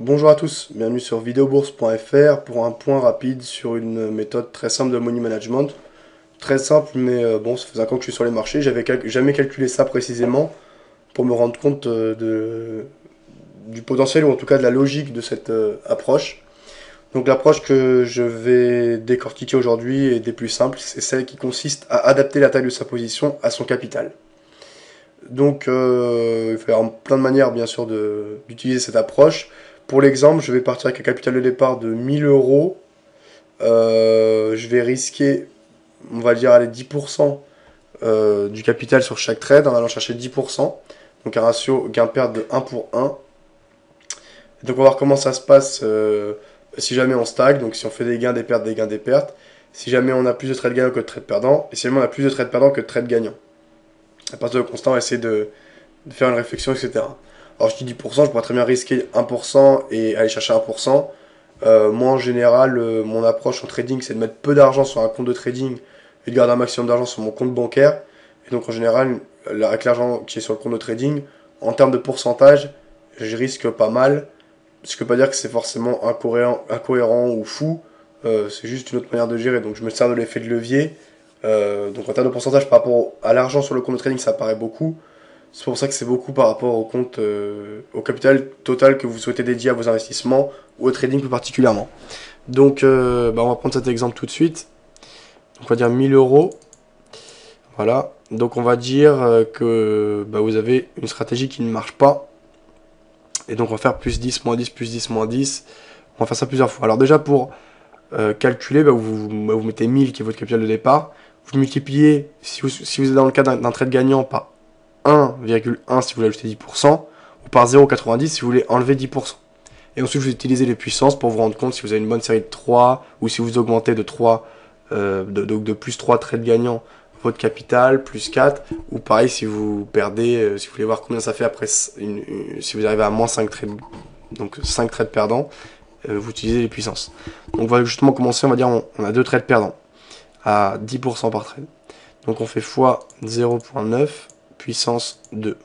Bonjour à tous, bienvenue sur videobourse.fr pour un point rapide sur une méthode très simple de money management. Très simple, mais bon, ça faisait un an que je suis sur les marchés, j'avais jamais calculé ça précisément pour me rendre compte du potentiel ou en tout cas de la logique de cette approche. Donc l'approche que je vais décortiquer aujourd'hui est des plus simples, c'est celle qui consiste à adapter la taille de sa position à son capital. Donc il faut y avoir plein de manières bien sûr d'utiliser cette approche. Pour l'exemple, je vais partir avec un capital de départ de 1000 euros. Je vais risquer, on va dire, 10% du capital sur chaque trade en allant chercher 10%. Donc un ratio gain-perte de 1 pour 1. Donc on va voir comment ça se passe si jamais on stagne. Donc si on fait des gains, des pertes, des gains, des pertes. Si jamais on a plus de trades gagnants que de trades perdants. Et si jamais on a plus de trades perdants que de trades gagnants. À partir de constant, on va essayer de faire une réflexion, etc. Alors je dis 10%, je pourrais très bien risquer 1% et aller chercher 1%. Moi en général, mon approche en trading, c'est de mettre peu d'argent sur un compte de trading et de garder un maximum d'argent sur mon compte bancaire. Et donc en général, avec l'argent qui est sur le compte de trading, en termes de pourcentage, je risque pas mal. Ce qui ne veut pas dire que c'est forcément incohérent ou fou, c'est juste une autre manière de gérer. Donc je me sers de l'effet de levier. Donc en termes de pourcentage par rapport à l'argent sur le compte de trading, ça paraît beaucoup. C'est pour ça que c'est beaucoup par rapport au compte, au capital total que vous souhaitez dédier à vos investissements ou au trading plus particulièrement. Donc on va prendre cet exemple tout de suite. Donc, on va dire 1000 euros. Voilà. Donc on va dire que vous avez une stratégie qui ne marche pas. Et donc on va faire plus 10, moins 10, plus 10, moins 10. On va faire ça plusieurs fois. Alors déjà pour calculer, vous mettez 1000 qui est votre capital de départ. Vous multipliez, si vous êtes dans le cas d'un trade gagnant, par 1,1 si vous voulez ajouter 10%, ou par 0,90 si vous voulez enlever 10%. Et ensuite vous utilisez les puissances pour vous rendre compte si vous avez une bonne série de 3, ou si vous augmentez de 3, de plus 3 trades gagnants, votre capital, plus 4, ou pareil si vous perdez, si vous voulez voir combien ça fait après, si vous arrivez à moins 5 trades, donc 5 trades perdants, vous utilisez les puissances. Donc on va justement commencer, on va dire on a 2 trades perdants, à 10% par trade. Donc on fait x 0,9, puissance 2.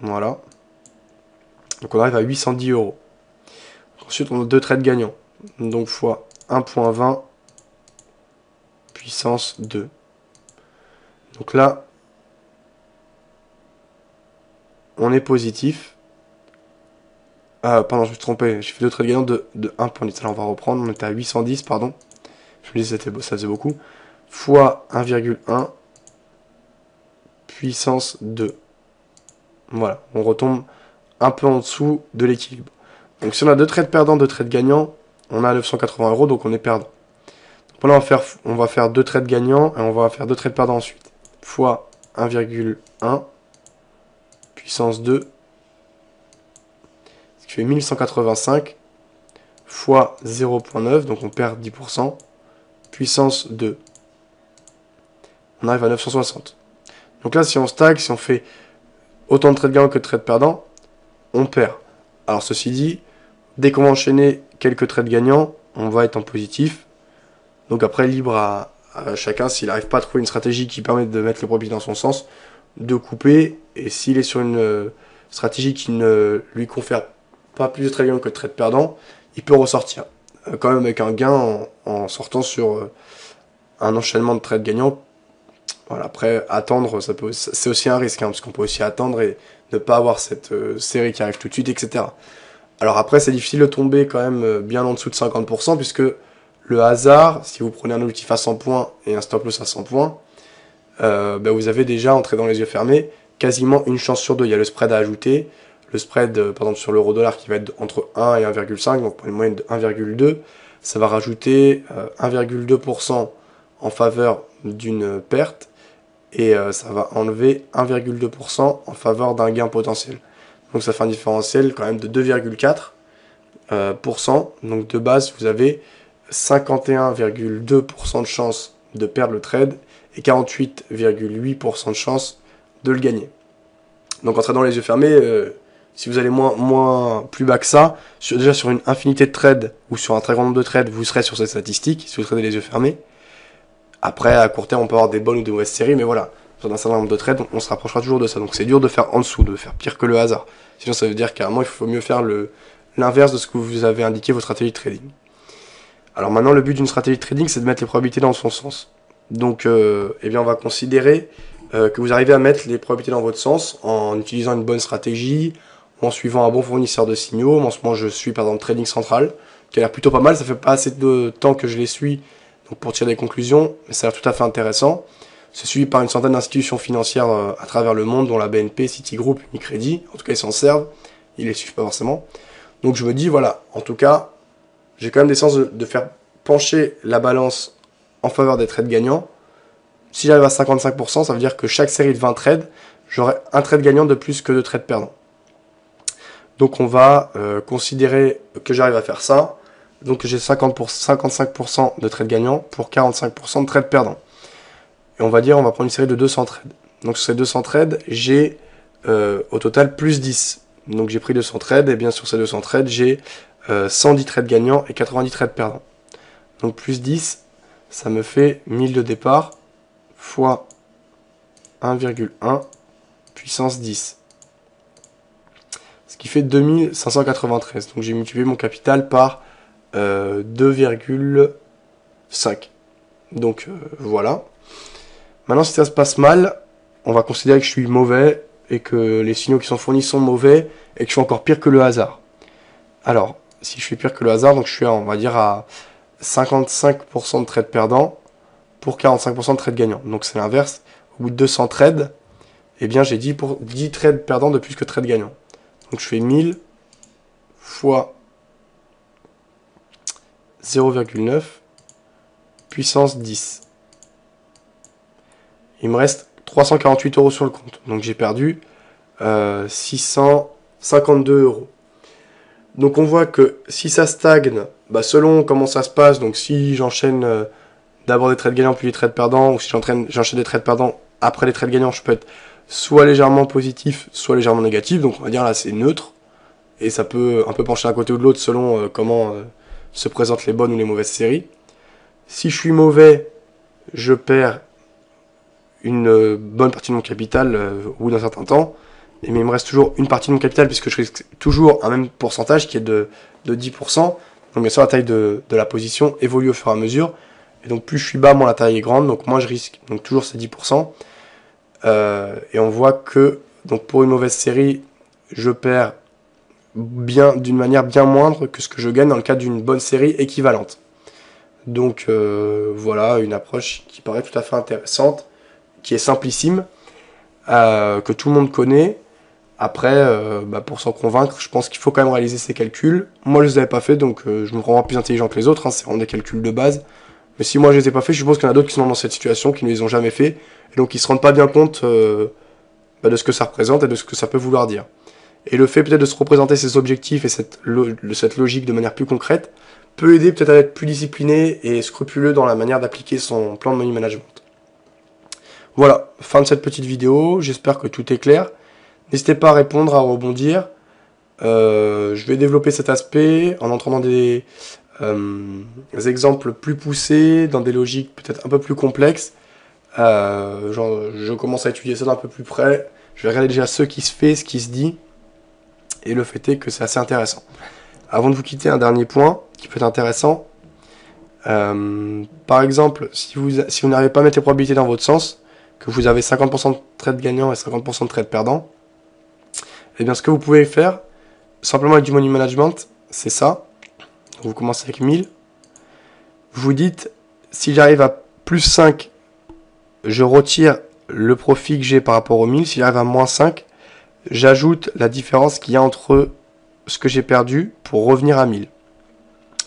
Voilà. Donc on arrive à 810 euros. Ensuite on a 2 trades gagnants. Donc x 1,20, puissance 2. Donc là, on est positif. Ah, pardon, je me suis trompé. J'ai fait 2 trades gagnants de 1,10. Alors on va reprendre. On était à 810, pardon. Je me disais que ça faisait beaucoup. Fois 1,1, puissance 2. Voilà, on retombe un peu en dessous de l'équilibre. Donc si on a 2 trades perdants, 2 trades gagnants, on a 980 euros, donc on est perdant. Donc là, on va faire 2 trades gagnants et on va faire 2 trades perdants ensuite. Fois 1,1, puissance 2, ce qui fait 1185, fois 0,9, donc on perd 10%, puissance 2. On arrive à 960. Donc là, si on stagne, si on fait autant de trades gagnants que de trades perdants, on perd. Alors ceci dit, dès qu'on va enchaîner quelques trades gagnants, on va être en positif. Donc après, libre à chacun, s'il n'arrive pas à trouver une stratégie qui permet de mettre le profit dans son sens, de couper. Et s'il est sur une stratégie qui ne lui confère pas plus de trades gagnants que de trades perdants, il peut ressortir. Quand même avec un gain en sortant sur un enchaînement de trades gagnants. Voilà, après, attendre, c'est aussi un risque, parce qu'on peut aussi attendre et ne pas avoir cette série qui arrive tout de suite, etc. Alors après, c'est difficile de tomber quand même bien en dessous de 50%, puisque le hasard, si vous prenez un objectif à 100 points et un stop loss à 100 points, vous avez déjà, entré dans les yeux fermés, quasiment une chance sur deux. Il y a le spread à ajouter, le spread, par exemple, sur l'euro-dollar qui va être entre 1 et 1,5, donc pour une moyenne de 1,2, ça va rajouter 1,2% en faveur d'une perte, et ça va enlever 1,2% en faveur d'un gain potentiel. Donc ça fait un différentiel quand même de 2,4%. Donc de base, vous avez 51,2% de chance de perdre le trade et 48,8% de chance de le gagner. Donc en tradant les yeux fermés, si vous allez plus bas que ça, déjà sur une infinité de trades ou sur un très grand nombre de trades, vous serez sur cette statistique si vous tradez les yeux fermés. Après, à court terme, on peut avoir des bonnes ou des mauvaises séries, mais voilà, sur un certain nombre de trades, on se rapprochera toujours de ça. Donc c'est dur de faire en dessous, de faire pire que le hasard. Sinon, ça veut dire qu'à un moment, il faut mieux faire l'inverse de ce que vous avez indiqué votre stratégie de trading. Alors maintenant, le but d'une stratégie de trading, c'est de mettre les probabilités dans son sens. Donc, eh bien, on va considérer que vous arrivez à mettre les probabilités dans votre sens en utilisant une bonne stratégie, ou en suivant un bon fournisseur de signaux. En ce moment, je suis par exemple Trading Central, qui a l'air plutôt pas mal. Ça fait pas assez de temps que je les suis donc pour tirer des conclusions, mais ça a l'air tout à fait intéressant. C'est suivi par une centaine d'institutions financières à travers le monde, dont la BNP, Citigroup, Unicredit. En tout cas, ils s'en servent. Ils les suivent pas forcément. Donc je me dis, voilà, en tout cas, j'ai quand même des chances de faire pencher la balance en faveur des trades gagnants. Si j'arrive à 55%, ça veut dire que chaque série de 20 trades, j'aurai un trade gagnant de plus que de trades perdants. Donc on va considérer que j'arrive à faire ça. Donc j'ai 55% de trades gagnants pour 45% de trades perdants. Et on va dire, on va prendre une série de 200 trades. Donc sur ces 200 trades, j'ai au total plus 10. Donc j'ai pris 200 trades, et bien sur ces 200 trades, j'ai 110 trades gagnants et 90 trades perdants. Donc plus 10, ça me fait 1000 de départ, fois 1,1 puissance 10. Ce qui fait 2593. Donc j'ai multiplié mon capital par 2,5. Donc voilà. Maintenant, si ça se passe mal, on va considérer que je suis mauvais et que les signaux qui sont fournis sont mauvais et que je suis encore pire que le hasard. Alors, si je suis pire que le hasard, donc je suis, on va dire, à 55% de trades perdants pour 45% de trades gagnants. Donc c'est l'inverse. Au bout de 200 trades, eh bien j'ai 10 trades perdants de plus que trades gagnants. Donc je fais 1000 fois 0,9 puissance 10. Il me reste 348 € sur le compte. Donc j'ai perdu 652 €. Donc on voit que si ça stagne, selon comment ça se passe, donc si j'enchaîne d'abord des trades gagnants puis des trades perdants, ou si j'enchaîne des trades perdants après les trades gagnants, je peux être soit légèrement positif, soit légèrement négatif. Donc on va dire là c'est neutre. Et ça peut un peu pencher d'un côté ou de l'autre selon comment se présentent les bonnes ou les mauvaises séries. Si je suis mauvais, je perds une bonne partie de mon capital au bout d'un certain temps. Mais il me reste toujours une partie de mon capital puisque je risque toujours un même pourcentage qui est de 10%. Donc bien sûr la taille de la position évolue au fur et à mesure. Et donc plus je suis bas, moins la taille est grande. Donc moins je risque. Donc toujours ces 10%. Et on voit que donc pour une mauvaise série, je perds d'une manière bien moindre que ce que je gagne dans le cadre d'une bonne série équivalente. Donc voilà une approche qui paraît tout à fait intéressante, qui est simplissime, que tout le monde connaît. Après, pour s'en convaincre, je pense qu'il faut quand même réaliser ces calculs. Moi, je les avais pas fait, donc je me rends plus intelligent que les autres. C'est vraiment des calculs de base. Mais si moi, je les ai pas fait, je suppose qu'il y en a d'autres qui sont dans cette situation, qui ne les ont jamais fait, et donc ils se rendent pas bien compte de ce que ça représente et de ce que ça peut vouloir dire. Et le fait peut-être de se représenter ses objectifs et cette logique de manière plus concrète peut aider peut-être à être plus discipliné et scrupuleux dans la manière d'appliquer son plan de money management. Voilà, fin de cette petite vidéo. J'espère que tout est clair. N'hésitez pas à répondre, à rebondir. Je vais développer cet aspect en entrant dans des exemples plus poussés, dans des logiques peut-être un peu plus complexes. Je commence à étudier ça d'un peu plus près. Je vais regarder déjà ce qui se fait, ce qui se dit. Et le fait est que c'est assez intéressant. Avant de vous quitter, un dernier point qui peut être intéressant. Par exemple, si vous n'arrivez pas à mettre les probabilités dans votre sens, que vous avez 50% de trades gagnants et 50% de trades perdants, et bien ce que vous pouvez faire, simplement avec du money management, c'est ça. Donc, vous commencez avec 1000. Vous dites, si j'arrive à plus 5, je retire le profit que j'ai par rapport aux 1000. Si j'arrive à moins 5, j'ajoute la différence qu'il y a entre ce que j'ai perdu pour revenir à 1000.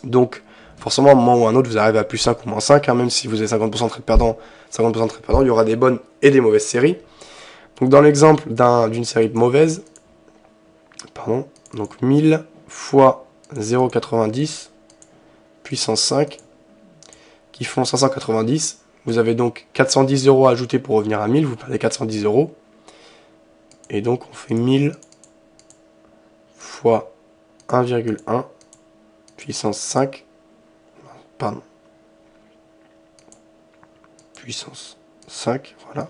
Donc, forcément, à un moment ou à un autre, vous arrivez à plus 5 ou moins 5, même si vous avez 50% de trades perdants, 50% de trades perdants, il y aura des bonnes et des mauvaises séries. Donc, dans l'exemple d'une série mauvaise, donc 1000 fois 0,90 puissance 5, qui font 590. Vous avez donc 410 € à ajouter pour revenir à 1000, vous perdez 410 €. Et donc on fait 1000 fois 1,1 puissance 5, puissance 5, voilà,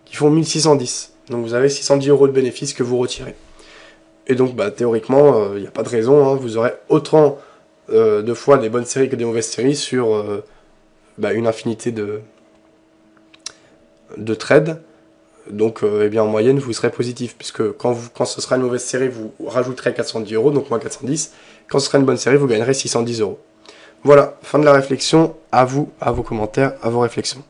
qui font 1610. Donc vous avez 610 € de bénéfices que vous retirez. Et donc, bah, théoriquement, il n'y a pas de raison, hein, vous aurez autant de fois des bonnes séries que des mauvaises séries sur bah, une infinité de trades. Donc, eh bien, en moyenne, vous serez positif, puisque quand ce sera une mauvaise série, vous rajouterez 410 euros, donc moins 410. Quand ce sera une bonne série, vous gagnerez 610 euros. Voilà, fin de la réflexion. À vous, à vos commentaires, à vos réflexions.